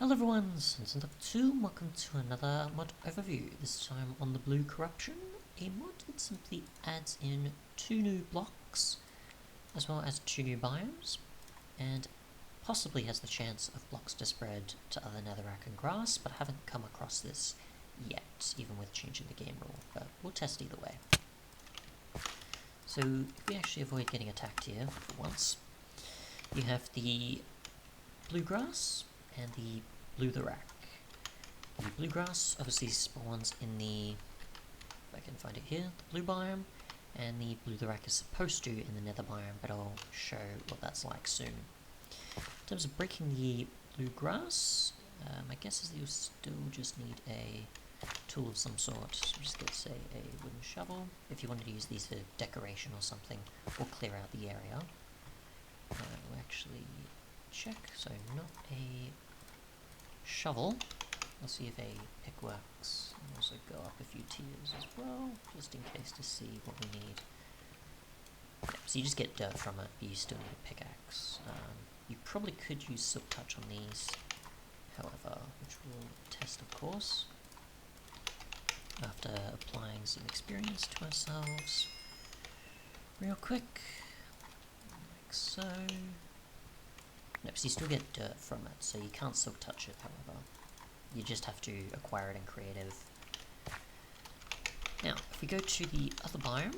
Hello everyone, Since 2, welcome to another mod overview, this time on the Blue Corruption, a mod that simply adds in 2 new blocks, as well as 2 new biomes, and possibly has the chance of blocks to spread to other netherrack and grass, but I haven't come across this yet, even with changing the game rule, but we'll test either way. So, if we actually avoid getting attacked here for once, you have the bluegrass and the Bluetherrack. The bluegrass obviously spawns in the, if I can find it here, the blue biome, and the Bluetherrack is supposed to in the nether biome, but I'll show what that's like soon. In terms of breaking the bluegrass, my guess is that you'll still just need a tool of some sort. So just get, say, a wooden shovel, if you wanted to use these for decoration or something, or clear out the area. We'll actually check, so not a shovel. I'll see if a pick works, and also go up a few tiers as well, just in case to see what we need. Yeah, so you just get dirt from it, but you still need a pickaxe. You probably could use Silk Touch on these, however, which we'll test of course, after applying some experience to ourselves. Real quick, like so. Nope, so you still get dirt from it, so you can't Silk Touch it, however. You just have to acquire it in creative. Now, if we go to the other biome,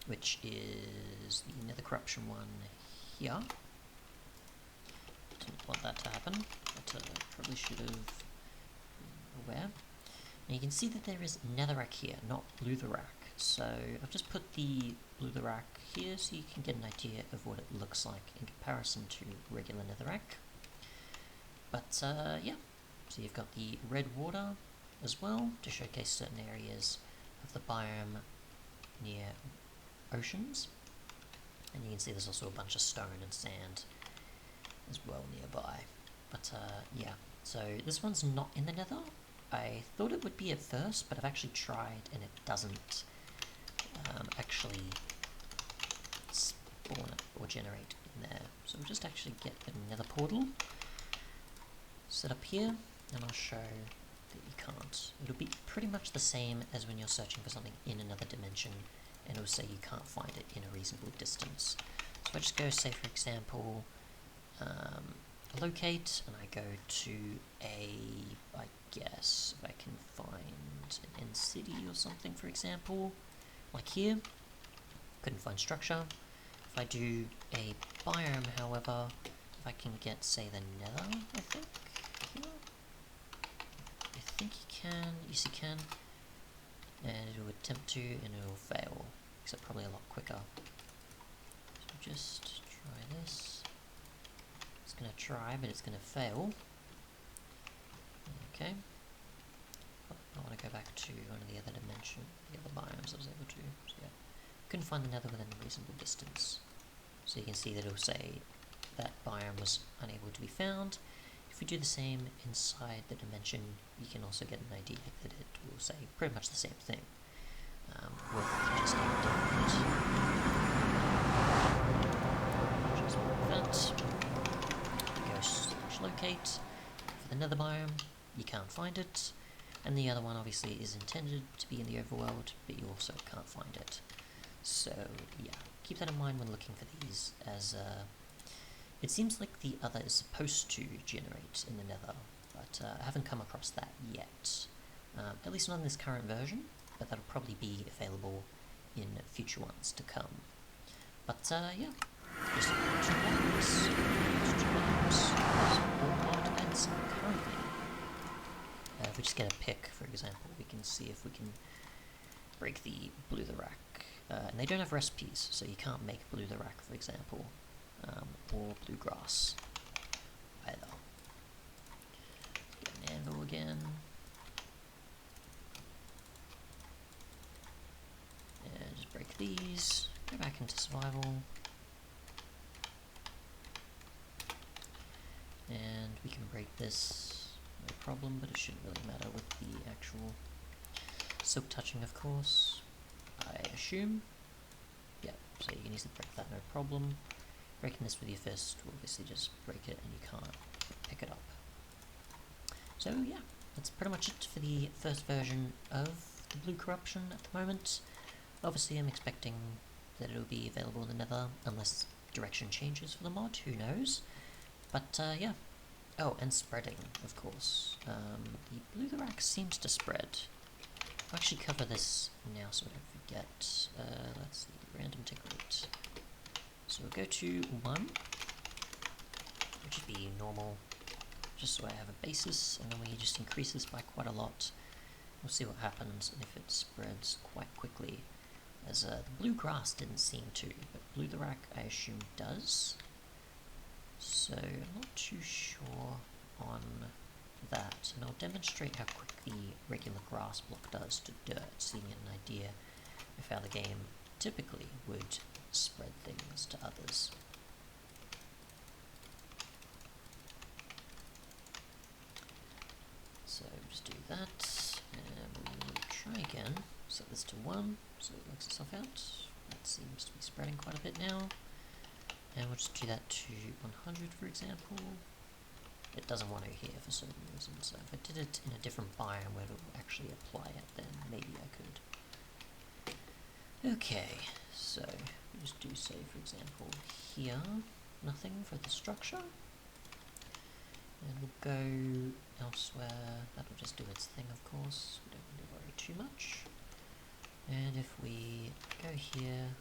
which is the Nether Corruption one here. Didn't want that to happen, but probably should have been aware. Now you can see that there is Netherrack here, not Bluetherrack. So I've just put the Bluetherrack here so you can get an idea of what it looks like in comparison to regular Netherrack. But yeah, so you've got the red water as well to showcase certain areas of the biome near oceans. And you can see there's also a bunch of stone and sand as well nearby. But yeah, so this one's not in the nether. I thought it would be at first, but I've actually tried and it doesn't actually spawn or generate in there. So we'll just actually get another portal set up here, and I'll show that you can't. It'll be pretty much the same as when you're searching for something in another dimension, and it'll say you can't find it in a reasonable distance. So if I just go, say for example, locate, and I go to I guess if I can find an end city or something, for example, like here, couldn't find structure. If I do a biome, however, if I can get, say, the nether, I think, here, I think you can, yes you can, and it will attempt to, and it will fail, except probably a lot quicker. So just try this. It's going to try, but it's going to fail. Okay. I want to go back to one of the other dimension, the other biomes I was able to. So yeah, couldn't find the nether within a reasonable distance. So you can see that it'll say that biome was unable to be found. If we do the same inside the dimension, you can also get an idea that it will say pretty much the same thing, with just a different event. Go /locate. For the nether biome, you can't find it. And the other one obviously is intended to be in the overworld, but you also can't find it. So yeah, keep that in mind when looking for these, as it seems like the other is supposed to generate in the nether, but I haven't come across that yet. At least not in this current version, but that'll probably be available in future ones to come. But yeah, just 2 blocks, all mod adds currently. If we just get a pick, for example, we can see if we can break the Bluetherrack. And they don't have recipes, so you can't make Bluetherrack, for example, or bluegrass either. Get an anvil again. And just break these, go back into survival. And we can break this, no problem, but it shouldn't really matter with the actual silk touching, of course, I assume. Yeah, so you can easily break that, no problem. breaking this with your fist will obviously just break it and you can't pick it up. So yeah, that's pretty much it for the first version of the Blue Corruption at the moment. Obviously I'm expecting that it'll be available in the Nether, unless direction changes for the mod, who knows. But yeah. Oh, and spreading, of course. The Bluetherrack seems to spread. I'll actually cover this now so I don't forget. Let's see, random tick rate. So we'll go to 1, which would be normal, just so I have a basis, and then we just increase this by quite a lot. We'll see what happens and if it spreads quite quickly, as the blue grass didn't seem to, but Bluetherrack I assume does. So I'm not too sure on that, and I'll demonstrate how quick the regular grass block does to dirt, so you can get an idea of how the game typically would spread things to others. So just do that, and we'll try again. Set this to 1, so it works itself out. That seems to be spreading quite a bit now. And we'll just do that to 100, for example. It doesn't want to here for certain reasons, so if I did it in a different biome where it will actually apply it, then maybe I could. Okay, so we just do say, for example, here, nothing for the structure. And we'll go elsewhere. That'll just do its thing, of course. We don't need to worry too much. And if we go here,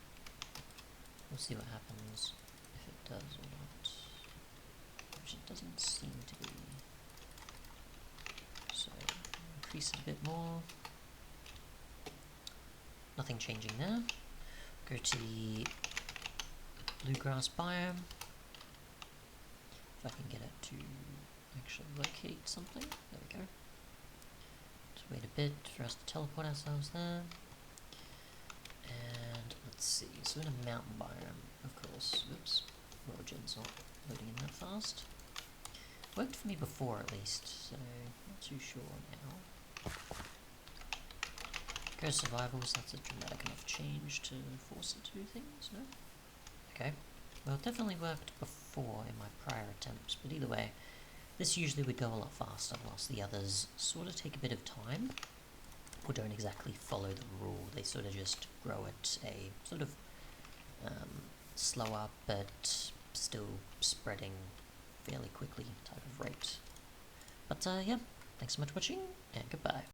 we'll see what happens, if it does or not. Which it doesn't seem to be. So, increase it a bit more. Nothing changing there. Go to the bluegrass biome. If I can get it to actually locate something. There we go. Just wait a bit for us to teleport ourselves there. And let's see, so in a mountain biome, of course. Oops, Origin's not loading in that fast. Worked for me before at least, so not too sure now. Go survivals, that's a dramatic enough change to force it to do things, no? Okay, well it definitely worked before in my prior attempts, but either way, this usually would go a lot faster, whilst the others sort of take a bit of time, or don't exactly follow the rule. They sort of just grow at a sort of slower, but still spreading fairly quickly type of rate. But yeah, thanks so much for watching, and goodbye.